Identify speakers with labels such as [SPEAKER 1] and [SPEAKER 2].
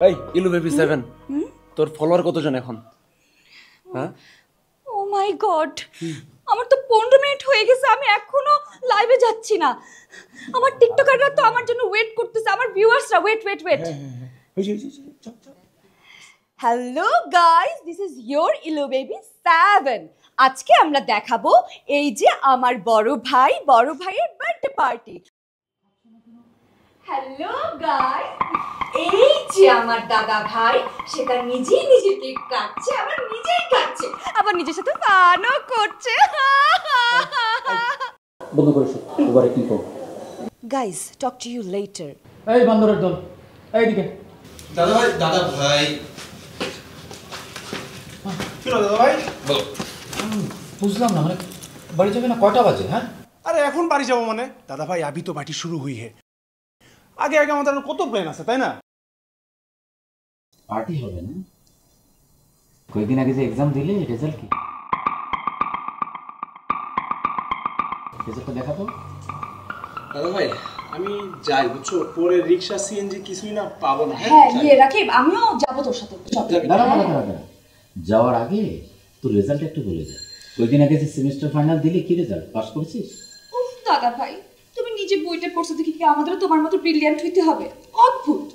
[SPEAKER 1] এই ইলু বেবি 7 তোর ফলোয়ার কতজন এখন? হ্যাঁ
[SPEAKER 2] ও মাই গড, আমার তো 15 মিনিট হয়ে গেছে, আমি এখনো লাইভে যাচ্ছি না। আমার টিকটকাররা তো আমার জন্য ওয়েট করতেছে, আমার ভিউয়ার্সরা wait. Hello guys, this is your ইলু বেবি 7। আজকে আমরা দেখাবো এই যে আমার বড় ভাইয়ের বার্থডে পার্টি। হ্যালো গাইস, এই যে আমার দাদা ভাই, সেটা নিজেই নিজের কেক কাটছে, আবার নিজেই খাচ্ছে, আবার নিজের সাথে ফানও করছে।
[SPEAKER 3] বন্ধ করে এবারে কি করব?
[SPEAKER 2] Guys, talk to you later.
[SPEAKER 3] এই বান্দরের দল, এইদিকে।
[SPEAKER 4] দাদা ভাই কি হলো দাদা ভাই? বলো।
[SPEAKER 3] বুঝলাম না, মানে বাড়ি যাবে না কয়টা বাজে? হ্যাঁ
[SPEAKER 4] আরে এখন বাড়ি যাবো মানে? দাদা ভাই আবি তো পার্টি শুরু হুই হে। আগে আমাদের কত প্ল্যান আছে তাই না?
[SPEAKER 3] পার্টি হবে না? কয়েকদিন আগে যে এক্সাম দিলে রেজাল্ট কি? রেজাল্টটা দেখাবো।
[SPEAKER 4] দাদা ভাই আমি যাই, বুঝছো, পরে রিক্সা সিএনজি কিছুই না পাবো না।
[SPEAKER 2] হ্যাঁ ইয়ে রাকিব, আমিও যাবো তোর সাথে।
[SPEAKER 3] দাঁড়া। যাওয়ার আগে তোর রেজাল্ট একটু বলে যা। কয়েকদিন আগে যে সেমিস্টার ফাইনাল দিলে কি রেজাল্ট, পাস করেছিস?
[SPEAKER 2] উফ দাদা ভাই, তুমি নিজে বইটা পড়ছো দেখি কি আমাদেরও তোমার মতো ব্রিলিয়ান্ট হইতে হবে? অদ্ভুত।